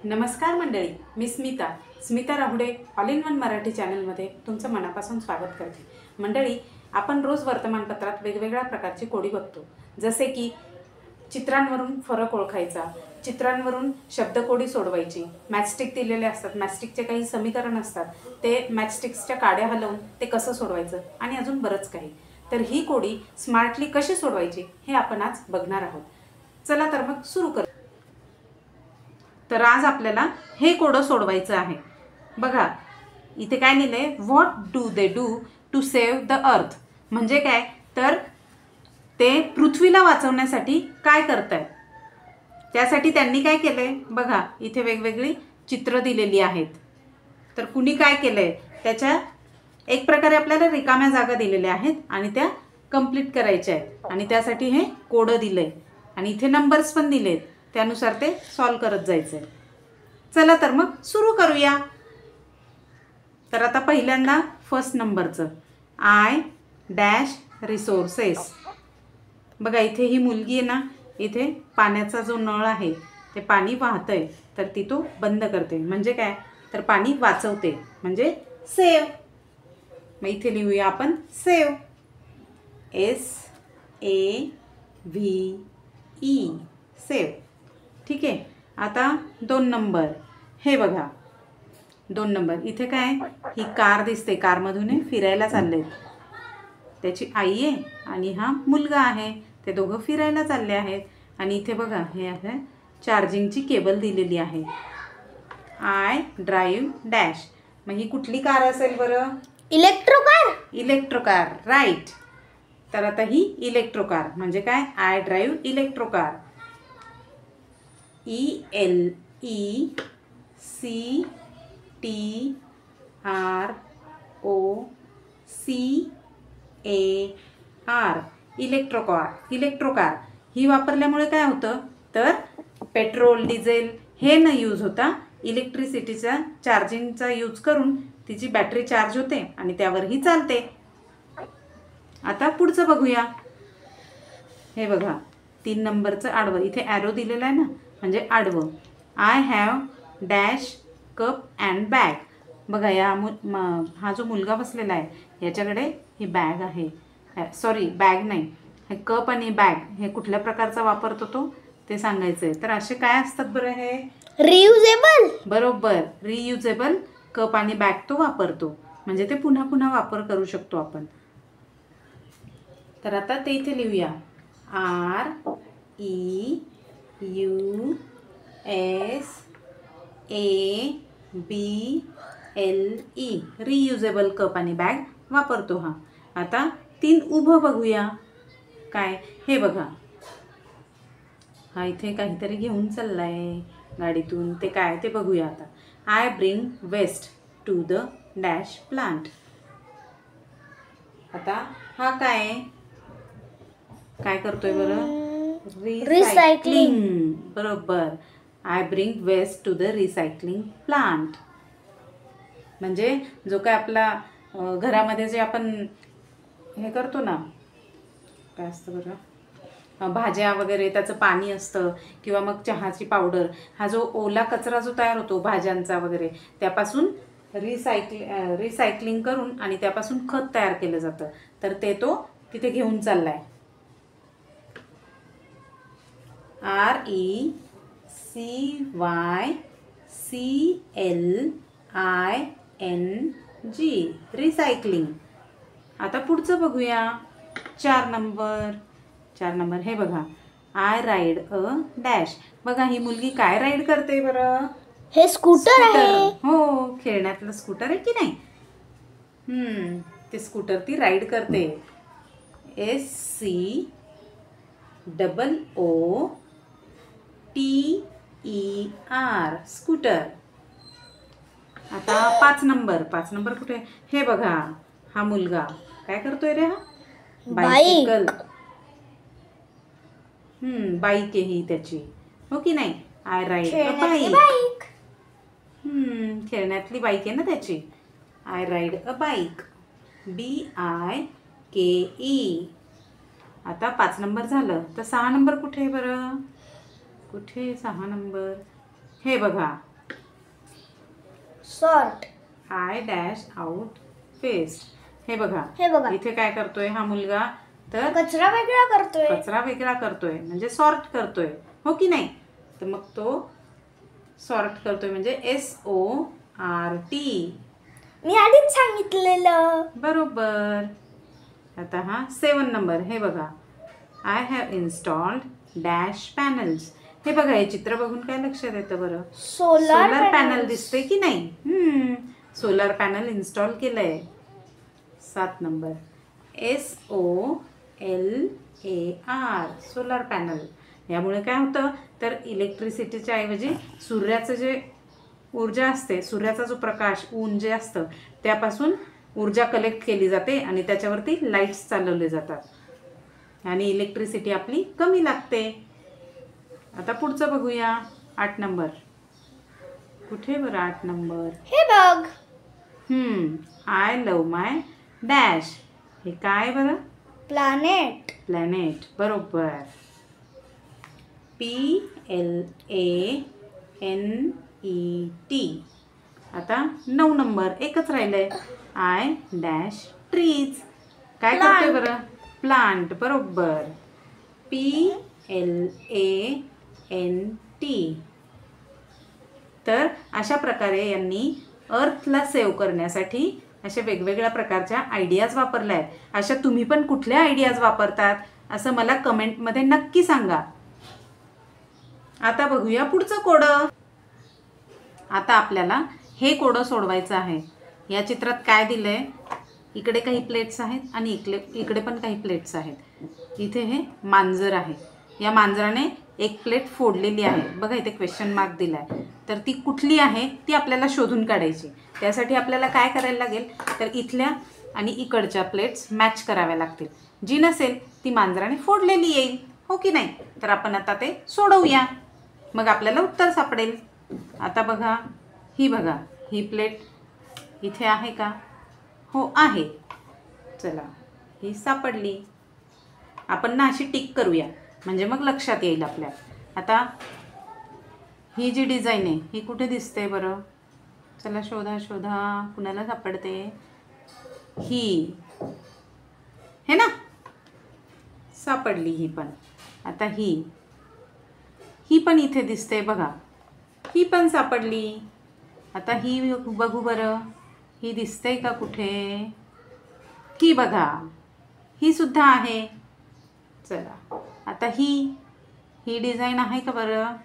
नमस्कार मंडळी, मी Smita Rahude all in one Marathi चॅनलमध्ये तुमचं मनापासून स्वागत करते। मंडळी, आपण रोज वर्तमानपत्रात वेगवेगळ्या प्रकारची कोडी बघतो, जसे की चित्रांवरून फरक ओळखायचा, चित्रांवरून शब्दकोडी सोडवायची, मॅचस्टिक दिलेले असतात, मॅचस्टिकचे काही समीकरण असतात, ते मॅचस्टिक्सच्या काड्या हलवून ते कसं सोडवायचं आणि अजून बरंच काही। तर ही कोडी स्मार्टली कशी सोडवायची हे आपण आज बघणार आहोत। चला तर मग सुरू करू। तर आज आपल्याला हे कोडं सोडवायचं आहे। बघा इथे काय लिहिलंय, what do they do to save the earth, म्हणजे काय तर ते पृथ्वीला वाचवण्यासाठी काय करतायत, त्यासाठी त्यांनी काय केलंय बघा, इथे वेगवेगळी चित्र दिलेली आहेत। तर कुणी काय केलंय, त्याच्या एक प्रकारे आपल्याला रिकाम्या जागा दिलेल्या आहेत आणि त्या कंप्लीट करायच्या आहेत आणि त्यासाठी हे कोडं दिलंय आणि इथे नंबर्स पण दिलेत, त्यानुसार ते सॉल्व करत जायचंय। चला तर मग सुरू करूया। तर आता पहिल्यांदा फर्स्ट नंबरचं, आय डॅश रिसोर्सेस। बघा इथे ही मुलगी आहे ना, इथे पाण्याचा जो नळ आहे ते पाणी वाहतंय, तर ती तो बंद करते, म्हणजे काय तर पाणी वाचवते, म्हणजे सेव। मग इथे लिहूया आपण सेव, SAVE, सेव। ठीक आहे। आता 2 नंबर, हे बघा 2 नंबर, इथे काय ही कार दिसते, कारमधून हे फिरायला चालले, त्याची आई आहे आणि हा मुलगा आहे, ते दोघं फिरायला चालले आहेत आणि इथे बघा हे आहे चार्जिंगची केबल दिलेली आहे। आय ड्राईव्ह डॅश, मग ही कुठली कार असेल बरं? Electro car. Electro car, right. तर आता ही इलेक्ट्रो कार म्हणजे काय, I drive electro car, ELECTROCAR, electro car. ही वापरल्यामुळे काय होतं तर पेट्रोल डिझेल हे न यूज होता इलेक्ट्रिसिटीचा चार्जिंगचा यूज करून तिची बॅटरी चार्ज होते आणि त्यावरही चालते। आता पुढचं बघूया, हे बघा 3 नंबरचं आडवं, इथे ॲरो दिलेला आहे ना, म्हणजे आडवं, I have dash cup and bag. बघा या हा जो मुलगा बसलेला आहे याच्याकडे ही बॅग आहे, सॉरी बॅग नाही, हे कप आणि बॅग हे कुठल्या प्रकारचा वापरतो तो ते सांगायचं आहे। तर असे काय असतात बरं, हे रियुजेबल, बरोबर, रियुजेबल कप आणि बॅग तो वापरतो, म्हणजे ते पुन्हा पुन्हा वापर करू शकतो आपण। तर आता ते इथे लिहूया, REUSABLE, रियुजेबल कप आणि बॅग वापरतो हा। आता 3 उभं बघूया, काय हे बघा, हा इथे काहीतरी घेऊन चाललाय गाडीतून, ते काय ते बघूया आता। I bring waste to the dash plant. आता हा काय करतोय बरं, रिसायकलिंग, बरोबर, I bring waste to the recycling plant, म्हणजे जो काय आपला घरामध्ये जे आपण हे करतो ना, काय असतं बरं, भाज्या वगैरे त्याचं पाणी असतं किंवा मग चहाची पावडर, हा जो ओला कचरा जो तयार होतो भाज्यांचा वगैरे, त्यापासून रिसायकलिंग करून आणि त्यापासून खत तयार केलं जातं, तर ते तो तिथे घेऊन चाललाय। RECYCLING, recycling. आता पुढचं बघूया, 4 नंबर, हे बघा, आय राईड अ डॅश। बघा ही मुलगी काय राईड करते बरं, हे स्कूटर आहे, हो खेळण्यातलं स्कूटर आहे की नाही, ते स्कूटर ती राईड करते, SCOOTER, स्कूटर। आता 5 नंबर कुठे, हे बघा हा मुलगा काय करतोय रे, हा बायसिकल, बाईक आहे ही त्याची, हो की नाही, आय राईड अ बाईक, खेळण्यातली बाईक आहे ना त्याची, I ride a bike, BIKE। आता 5 नंबर झालं, तर 6 नंबर कुठे आहे बरं, कुठे 6 नंबर, हे बघा sort. I dash out paste. हे बघा हे बघा इथे काय करतोय हा मुलगा, तर कचरा वेगळा करतोय. कचरा वेगळा करतोय म्हणजे सॉर्ट करतोय, हो की नाही. तर मग तो सॉर्ट करतोय म्हणजे SORT. मी आधीच सांगितलेलं. बरोबर. आता हा 7 नंबर. हे बघा I have installed dash panels. हे बघा हे चित्र बघून काय लक्षात येतं बरं? सोलर पॅनल दिसते की नाही? सोलर पॅनल इन्स्टॉल केलंय. 7 नंबर SOLAR सोलर पॅनल. यामुळे काय होतं तर इलेक्ट्रिसिटीच्या ऐवजी सूर्याचं जे ऊर्जा असते, सूर्याचा जो प्रकाश, ऊन जे असतं त्यापासून ऊर्जा कलेक्ट केली जाते आणि त्याच्यावरती लाईट्स चालवले जातात आणि इलेक्ट्रिसिटी आपली कमी लागते. आता पुढचं बघूया. 8 नंबर. कुठे बरं 8 नंबर? हे बघ. I love my dash. हे काय बरं? प्लॅनेट. प्लॅनेट. बरोबर. PLANET. आता 9 नंबर. एकच राहिलंय. I dash trees. काय करतोय बरं? प्लांट. बरोबर. PLANT. तर अशा प्रकारे यांनी अर्थला सेव्ह करण्यासाठी अशा वेगवेगळ्या प्रकारच्या आयडियाज वापरल्या आहेत. अशा तुम्ही पण कुठल्या आयडियाज वापरतात असं मला कमेंटमध्ये नक्की सांगा. आता बघूया पुढचं कोडं. आता आपल्याला हे कोडं सोडवायचं आहे. या चित्रात काय दिलंय? इकडे काही प्लेट्स आहेत आणि इकडे पण काही प्लेट्स आहेत. इथे हे मांजर आहे. या मांजराने एक प्लेट फोडलेली आहे. बघा इथे क्वेश्चन मार्क दिलाय. तर ती कुठली आहे ती आपल्याला शोधून काढायची. त्यासाठी आपल्याला काय करायला लागेल तर इथल्या आणि इकडच्या प्लेट्स मॅच कराव्या लागतील. जी नसेल ती मांजराने फोडलेली येईल, हो की नाही. तर आपण आता ते सोडवूया, मग आपल्याला उत्तर सापडेल. आता बघा ही प्लेट इथे आहे का? हो आहे. चला ही सापडली. आपण ना अशी टिक करूया म्हणजे मग लक्षात येईल आपल्या. आता ही जी डिझाईन आहे ही कुठे दिसते बरं? चला शोधा कुणाला सापडते? ही हे ना, सापडली ही पण. आता ही पण इथे दिसते बघा, ही पण सापडली. आता ही बघू बरं, ही दिसते का कुठे? ही बघा, ही सुद्धा आहे. चला आता ही डिझाईन आहे का बरं?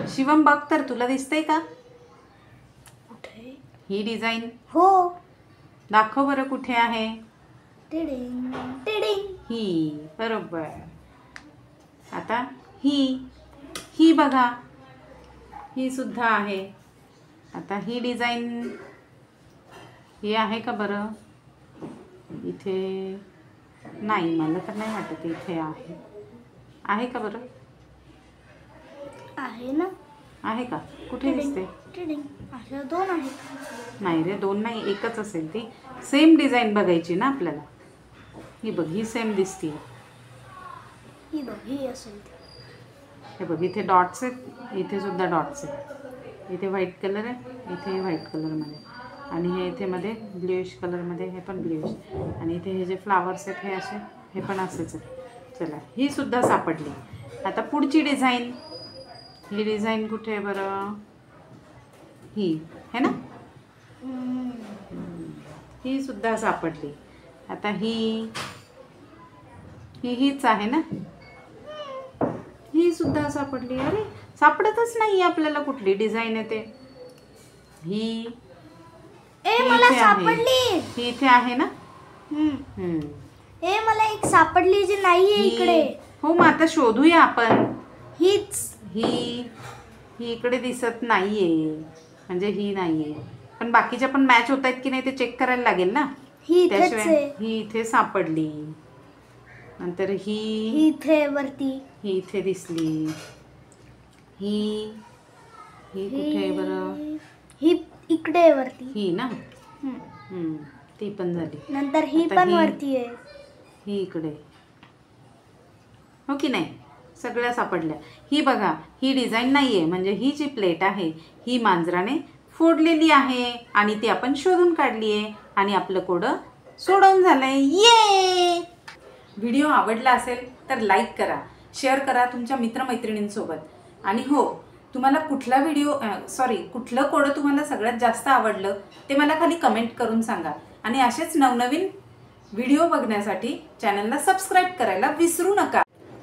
शिवम बघ तर, तुला दिसतंय का कुठे ही डिझाईन? हो. दाखव बरं कुठे आहे. टिडिंग टिडिंग. ही. बरोबर. आता ही बघा, ही सुद्धा आहे. आता ही डिझाईन ही आहे का बरं? इथे नाही, मला तर नाही वाटत इथे आहे का बरं? आहे ना. आहे का? कुठे दिसते? टिडिंग. अशा 2 आहेत. नाही रे, 2 नाही, एकच असेल ती. सेम डिझाईन बघायची ना आपल्याला. ही बघ, ही सेम दिसते. ही बघ, ही असेल. हे बघ इथे डॉट्स आहेत, इथे सुद्धा डॉट्स आहेत. इथे व्हाईट कलर आहे, इथे व्हाईट कलरमध्ये, आणि हे इथे मध्ये ब्ल्यूइश कलरमध्ये, हे पण ब्ल्यूइश, आणि इथे हे जे फ्लावर्स आहेत हे असे, हे पण असेच आहेत. चला ही सुद्धा सापडली. आता पुढची डिझाईन. ही डिझाईन कुठे आहे बरं? ही है ना. ही सुद्धा सापडली. आता हीच आहे ना. ही सुद्धा सापडली. अरे सापडतच नाही आपल्याला कुठली डिझाईन आहे ते. ही मला सापडली. ही इथे आहे ना. मला एक सापडली जी नाहीये इकडे. हो, मग आता शोधूया आपण. हीच. ही इकडे दिसत नाहीये, म्हणजे ही नाहीये. पण बाकीच्या पण मॅच होत आहेत की नाही ते चेक करायला लागेल ना. त्याशिवाय ही इथे सापडली. नंतर ही इथे वरती, ही इथे दिसली. ही कुठे बरं? ही इकडे वरती. ही ना. ती पण झाली. नंतर ही पण वरती आहे. ही इकडे, हो की नाही. सगळ्या सापडल्या. ही बघा, ही डिझाईन नाहीये, म्हणजे ही जी प्लेट आहे ही मांजराने फोडलेली आहे आणि ती आपण शोधून काढली आहे आणि आपलं कोडं सोडवून झालंय. ये! व्हिडिओ आवडला असेल तर लाईक करा, शेअर करा तुमच्या मित्रमैत्रिणींसोबत आणि हो, तुम्हाला कुठला कुठलं कोडं तुम्हाला सगळ्यात जास्त आवडलं ते मला खाली कमेंट करून सांगा आणि असेच नवनवीन व्हिडिओ बघण्यासाठी चॅनलला सबस्क्राईब करायला विसरू नका.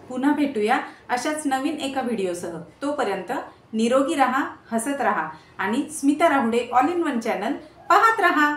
पुन्हा भेटूया अशाच नवीन एका व्हिडिओसह. तोपर्यंत निरोगी राहा, हसत राहा आणि Smita Rahude all in one channel पाहत राहा.